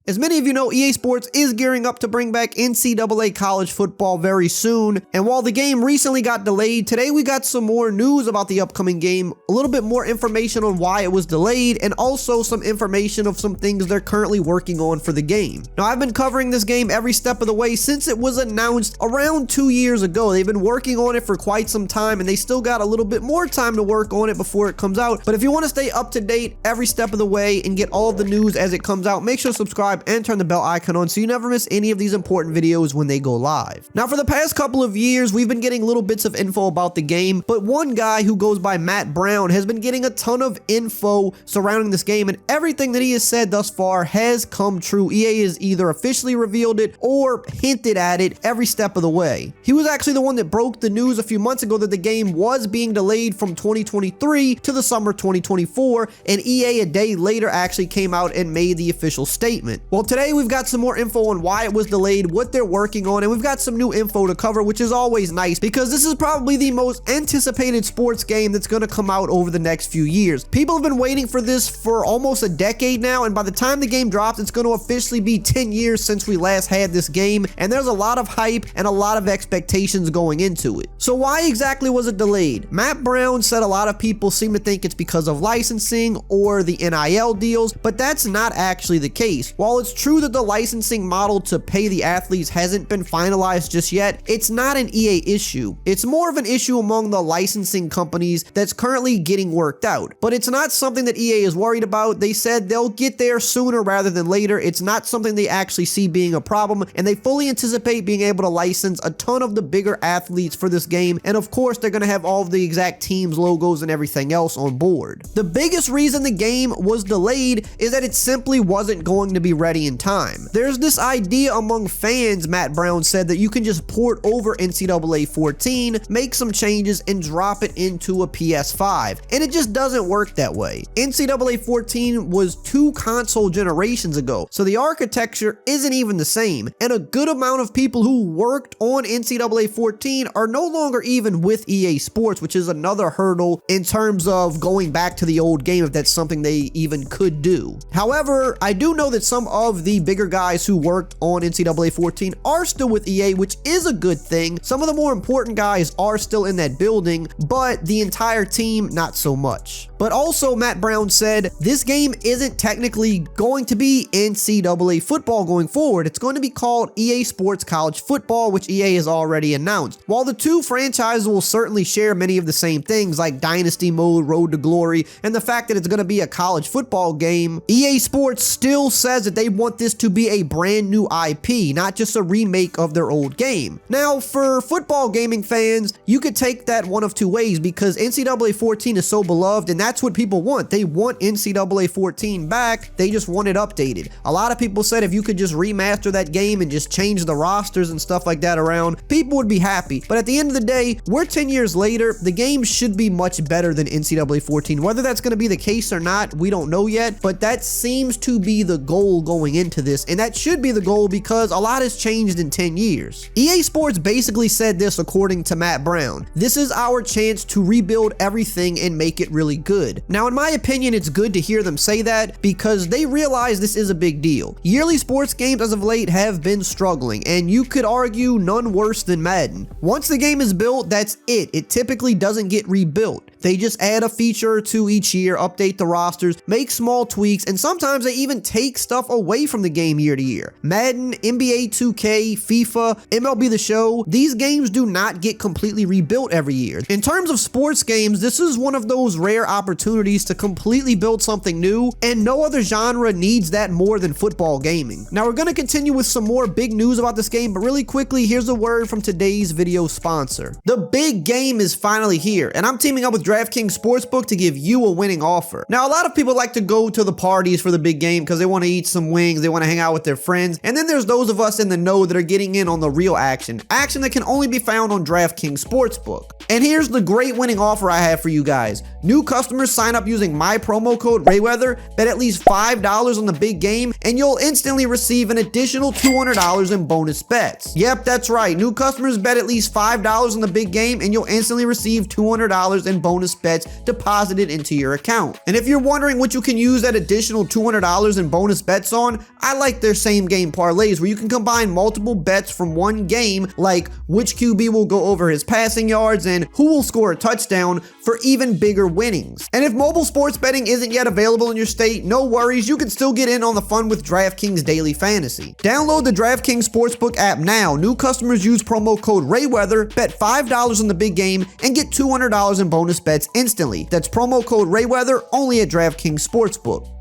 As many of you know, EA Sports is gearing up to bring back NCAA college football very soon, and while the game recently got delayed, today we got some more news about the upcoming game, a little bit more information on why it was delayed, and also some information of some things they're currently working on for the game. Now, I've been covering this game every step of the way since it was announced around 2 years ago. They've been working on it for quite some time, and they still got a little bit more time to work on it before it comes out. But if you want to stay up to date every step of the way and get all of the news as it comes out, make sure to subscribe and turn the bell icon on so you never miss any of these important videos when they go live. Now, for the past couple of years, we've been getting little bits of info about the game, but one guy who goes by Matt Brown has been getting a ton of info surrounding this game, and everything that he has said thus far has come true. EA has either officially revealed it or hinted at it every step of the way. He was actually the one that broke the news a few months ago that the game was being delayed from 2023 to the summer 2024, and EA a day later actually came out and made the official statement. Well, today we've got some more info on why it was delayed, what they're working on, and we've got some new info to cover, which is always nice because this is probably the most anticipated sports game that's going to come out over the next few years. People have been waiting for this for almost a decade now, and by the time the game drops, it's going to officially be 10 years since we last had this game, and there's a lot of hype and a lot of expectations going into it. So why exactly was it delayed? Matt Brown said a lot of people seem to think it's because of licensing or the NIL deals, but that's not actually the case. While it's true that the licensing model to pay the athletes hasn't been finalized just yet, it's not an EA issue. It's more of an issue among the licensing companies that's currently getting worked out. But it's not something that EA is worried about. They said they'll get there sooner rather than later. It's not something they actually see being a problem, and they fully anticipate being able to license a ton of the bigger athletes for this game, and of course they're going to have all of the exact teams, logos, and everything else on board. The biggest reason the game was delayed is that it simply wasn't going to be ready in time. There's this idea among fans, Matt Brown said, that you can just port over NCAA 14, make some changes, and drop it into a PS5, and it just doesn't work that way. NCAA 14 was 2 console generations ago, so the architecture isn't even the same, and a good amount of people who worked on NCAA 14 are no longer even with EA Sports, which is another hurdle in terms of going back to the old game if that's something they even could do. However, I do know that some of the bigger guys who worked on NCAA 14 are still with EA, which is a good thing. Some of the more important guys are still in that building, but the entire team, not so much. But also, Matt Brown said this game isn't technically going to be NCAA football going forward. It's going to be called EA Sports College Football, which EA has already announced. While the two franchises will certainly share many of the same things like Dynasty Mode, Road to Glory, and the fact that it's going to be a college football game, EA Sports still says that they want this to be a brand new IP, not just a remake of their old game. Now, for football gaming fans, you could take that one of two ways because NCAA 14 is so beloved, and that's what people want. They want NCAA 14 back. They just want it updated. A lot of people said if you could just remaster that game and just change the rosters and stuff like that around, people would be happy. But at the end of the day, we're 10 years later. The game should be much better than NCAA 14. Whether that's going to be the case or not, we don't know yet, but that seems to be the goal going into this, and that should be the goal because a lot has changed in 10 years. EA Sports basically said this according to Matt Brown: "This is our chance to rebuild everything and make it really good." Now, in my opinion, it's good to hear them say that because they realize this is a big deal. Yearly sports games as of late have been struggling, and you could argue none worse than Madden. Once the game is built, that's it. It typically doesn't get rebuilt. They just add a feature or two each year, update the rosters, make small tweaks, and sometimes they even take stuff away from the game year to year. Madden, NBA 2K, FIFA, MLB The Show, these games do not get completely rebuilt every year. In terms of sports games, this is one of those rare opportunities to completely build something new, and no other genre needs that more than football gaming. Now, we're going to continue with some more big news about this game, but really quickly, here's a word from today's video sponsor. The big game is finally here, and I'm teaming up with DraftKings Sportsbook to give you a winning offer. Now, a lot of people like to go to the parties for the big game because they want to eat some wings, they want to hang out with their friends, and then there's those of us in the know that are getting in on the real action that can only be found on DraftKings Sportsbook. And here's the great winning offer I have for you guys. New customers sign up using my promo code RayWeather, bet at least $5 on the big game, and you'll instantly receive an additional $200 in bonus bets. Yep, that's right. New customers bet at least $5 on the big game, and you'll instantly receive $200 in bonus bonus bets deposited into your account. And if you're wondering what you can use that additional $200 in bonus bets on, I like their same game parlays where you can combine multiple bets from one game, like which QB will go over his passing yards and who will score a touchdown, for even bigger winnings. And if mobile sports betting isn't yet available in your state, no worries, you can still get in on the fun with DraftKings Daily Fantasy. Download the DraftKings Sportsbook app now. New customers use promo code RayWeather, bet $5 on the big game, and get $200 in bonus bets instantly. That's promo code RayWeather only at DraftKings Sportsbook.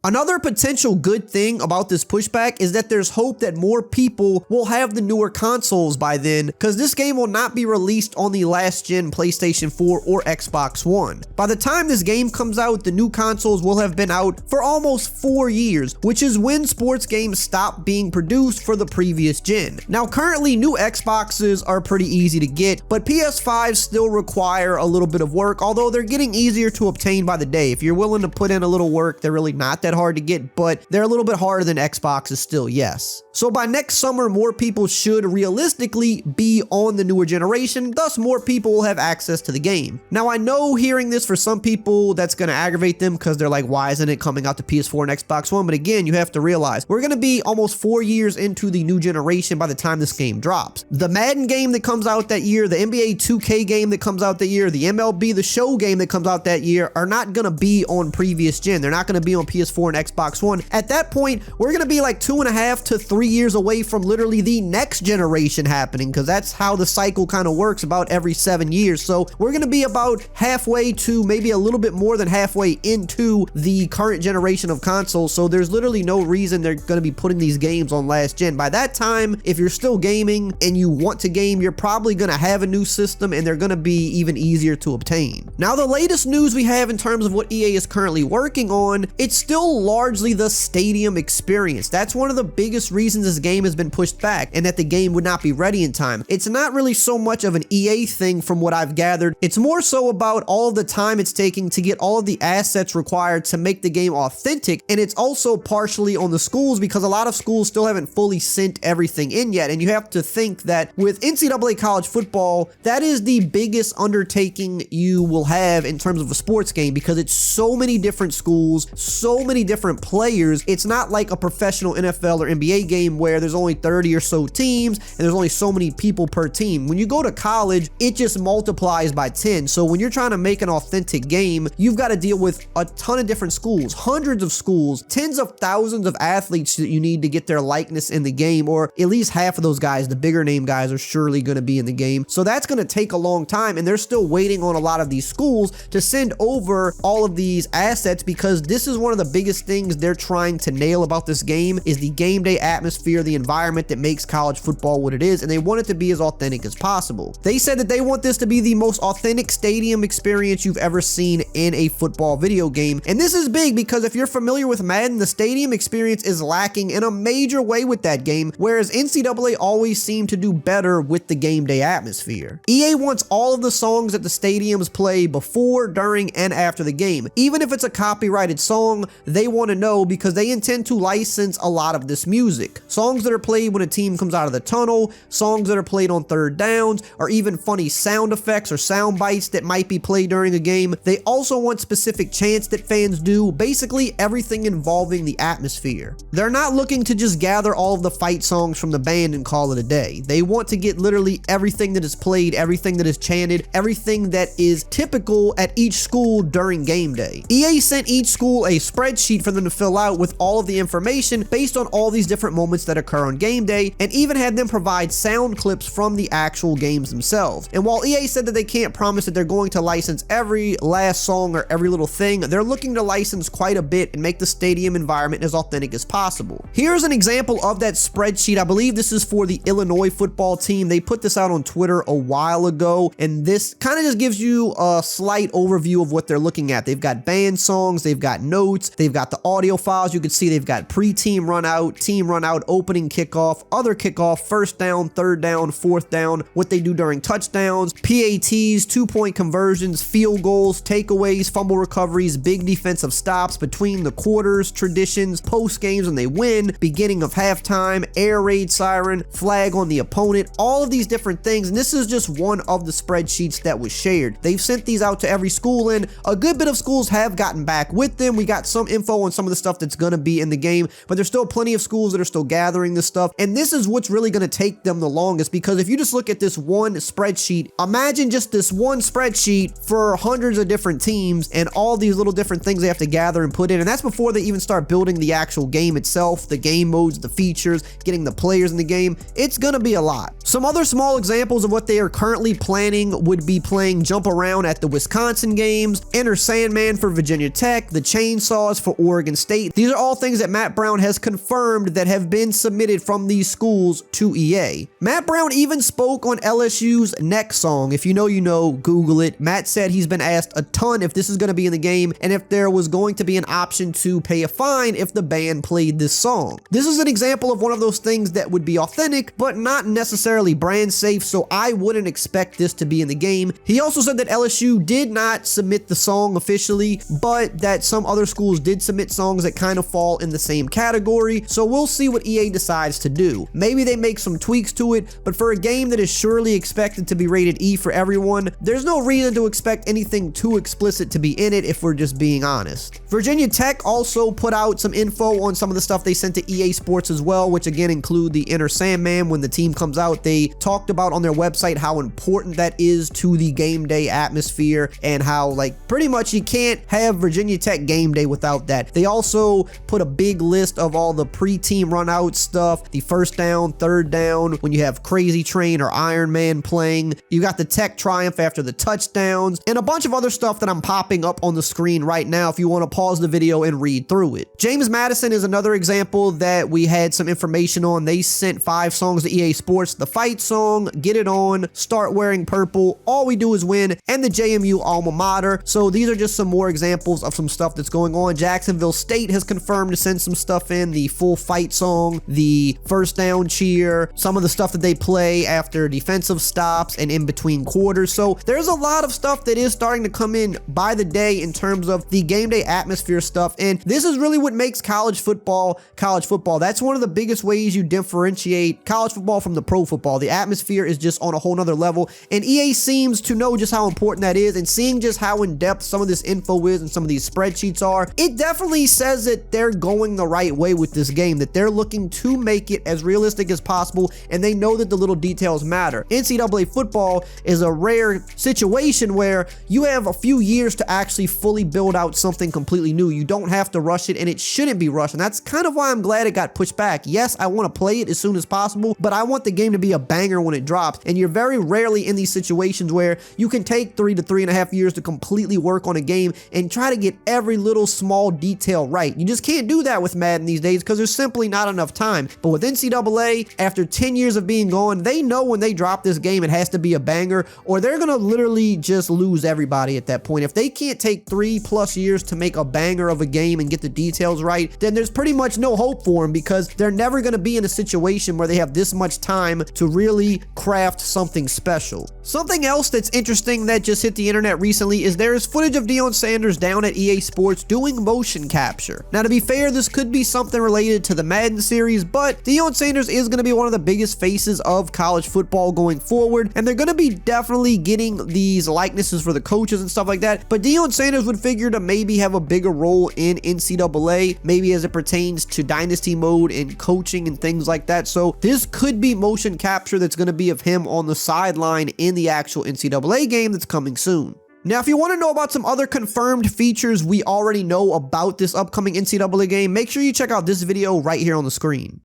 Another potential good thing about this pushback is that there's hope that more people will have the newer consoles by then, because this game will not be released on the last gen PlayStation 4 or Xbox One. By the time this game comes out, the new consoles will have been out for almost 4 years, which is when sports games stopped being produced for the previous gen. Now currently new Xboxes are pretty easy to get, but PS5s still require a little bit of work, although they're getting easier to obtain by the day. If you're willing to put in a little work, they're really not that hard to get, but they're a little bit harder than Xboxes still, yes. So by next summer, more people should realistically be on the newer generation, thus more people will have access to the game. Now I know hearing this for some people that's going to aggravate them because they're like, why isn't it coming out to PS4 and Xbox One? But again, you have to realize we're going to be almost 4 years into the new generation by the time this game drops. The Madden game that comes out that year, the NBA 2K game that comes out that year, the MLB The Show game that comes out that year are not going to be on previous gen. They're not going to be on PS4 and Xbox One. At that point, we're going to be like 2.5 to 3 years away from literally the next generation happening, because that's how the cycle kind of works, about every 7 years. So we're going to be about halfway to maybe a little bit more than halfway into the current generation of consoles. So there's literally no reason they're going to be putting these games on last gen. By that time, if you're still gaming and you want to game, you're probably going to have a new system and they're going to be even easier to obtain. Now the latest news we have in terms of what EA is currently working on, it's still largely the stadium experience. That's one of the biggest reasons this game has been pushed back and that the game would not be ready in time. It's not really so much of an EA thing from what I've gathered. It's more so about all of the time it's taking to get all of the assets required to make the game authentic, and it's also partially on the schools because a lot of schools still haven't fully sent everything in yet. And you have to think that with NCAA college football, that is the biggest undertaking you will have in terms of a sports game, because it's so many different schools, so many different players. It's not like a professional NFL or NBA game where there's only 30 or so teams and there's only so many people per team. When you go to college, it just multiplies by 10. So when you're trying to make an authentic game, you've got to deal with a ton of different schools, hundreds of schools, tens of thousands of athletes that you need to get their likeness in the game, or at least half of those guys, the bigger name guys, are surely going to be in the game. So that's going to take a long time, and they're still waiting on a lot of these schools to send over all of these assets, because this is one of the biggest things they're trying to nail about this game, is the game day atmosphere, the environment that makes college football what it is, and they want it to be as authentic as possible. They said that they want this to be the most authentic stadium experience you've ever seen in a football video game. And this is big because if you're familiar with Madden, the stadium experience is lacking in a major way with that game, whereas NCAA always seemed to do better with the game day atmosphere. EA wants all of the songs that the stadiums play before, during, and after the game. Even if it's a copyrighted song, they want to know, because they intend to license a lot of this music. Songs that are played when a team comes out of the tunnel, songs that are played on third downs, or even funny sound effects or sound bites that might be played during a game. They also want specific chants that fans do, basically everything involving the atmosphere. They're not looking to just gather all of the fight songs from the band and call it a day. They want to get literally everything that is played, everything that is chanted, everything that is typical at each school during game day. EA sent each school a spreadsheet for them to fill out with all of the information based on all these different moments that occur on game day, and even had them provide sound clips from the actual games themselves. And while EA said that they can't promise that they're going to license every last song or every little thing, they're looking to license quite a bit and make the stadium environment as authentic as possible. Here's an example of that spreadsheet. I believe this is for the Illinois football team. They put this out on Twitter a while ago, and this kind of just gives you a slight overview of what they're looking at. They've got band songs, they've got notes, they've They've got the audio files. You can see they've got pre-team run out, team run out, opening kickoff, other kickoff, first down, third down, fourth down, what they do during touchdowns, PATs, 2-point conversions, field goals, takeaways, fumble recoveries, big defensive stops between the quarters, traditions, post games when they win, beginning of halftime, air raid siren, flag on the opponent, all of these different things. And this is just one of the spreadsheets that was shared. They've sent these out to every school, and a good bit of schools have gotten back with them. We got some info on some of the stuff that's going to be in the game, but there's still plenty of schools that are still gathering this stuff. And this is what's really going to take them the longest, because if you just look at this one spreadsheet, imagine just this one spreadsheet for hundreds of different teams and all these little different things they have to gather and put in. And that's before they even start building the actual game itself, the game modes, the features, getting the players in the game. It's going to be a lot. Some other small examples of what they are currently planning would be playing Jump Around at the Wisconsin games, Enter Sandman for Virginia Tech, the Chainsaws for Oregon State. These are all things that Matt Brown has confirmed that have been submitted from these schools to EA. Matt Brown even spoke on LSU's next song. If you know, you know, Google it. Matt said he's been asked a ton if this is going to be in the game and if there was going to be an option to pay a fine if the band played this song. This is an example of one of those things that would be authentic, but not necessarily brand safe, so I wouldn't expect this to be in the game. He also said that LSU did not submit the song officially, but that some other schools did submit songs that kind of fall in the same category, so we'll see what EA decides to do. Maybe they make some tweaks to it, but for a game that is surely expected to be rated E for everyone, there's no reason to expect anything too explicit to be in it if we're just being honest. Virginia Tech also put out some info on some of the stuff they sent to EA Sports as well, which again include the Enter Sandman when the team comes out. They talked about on their website how important that is to the game day atmosphere and how, like, pretty much you can't have Virginia Tech game day without that. They also put a big list of all the pre-team run out stuff, the first down, third down, when you have Crazy Train or Iron Man playing. You got the Tech triumph after the touchdowns, and a bunch of other stuff that I'm popping up on the screen right now if you want to pause the video and read through it. James Madison is another example that we had some information on. They sent 5 songs to EA Sports: the fight song, Get It On, Start Wearing Purple, All We Do Is Win, and the JMU alma mater. So these are just some more examples of some stuff that's going on. Jacksonville State has confirmed to send some stuff in: the full fight song, the first down cheer, some of the stuff that they play after defensive stops and in between quarters. So there's a lot of stuff that is starting to come in by the day in terms of the game day atmosphere stuff, and this is really what makes college football college football. That's one of the biggest ways you differentiate college football from the pro football. The atmosphere is just on a whole nother level, and EA seems to know just how important that is, and seeing just how in depth some of this info is and some of these spreadsheets are, it definitely says that they're going the right way with this game, that they're looking to make it as realistic as possible, and they know that the little details matter. NCAA football is a rare situation where you have a few years to actually fully build out something completely new. You don't have to rush it, and it shouldn't be rushed, and that's kind of why I'm glad it got pushed back. Yes, I want to play it as soon as possible, but I want the game to be a banger when it drops, and you're very rarely in these situations where you can take 3 to 3.5 years to completely work on a game and try to get every little small detail right. You just can't do that with Madden these days because there's simply not enough time. But with NCAA, after 10 years of being gone, they know when they drop this game, it has to be a banger, or they're going to literally just lose everybody at that point. If they can't take 3+ years to make a banger of a game and get the details right, then there's pretty much no hope for them, because they're never going to be in a situation where they have this much time to really craft something special. Something else that's interesting that just hit the internet recently is there is footage of Deion Sanders down at EA Sports doing motion capture. Now, to be fair, this could be something related to the Madden series, but Deion Sanders is going to be one of the biggest faces of college football going forward, and they're going to be definitely getting these likenesses for the coaches and stuff like that. But Deion Sanders would figure to maybe have a bigger role in NCAA, maybe as it pertains to dynasty mode and coaching and things like that. So this could be motion capture that's going to be of him on the sideline in the actual NCAA game that's coming soon. Now, if you want to know about some other confirmed features we already know about this upcoming NCAA game, make sure you check out this video right here on the screen.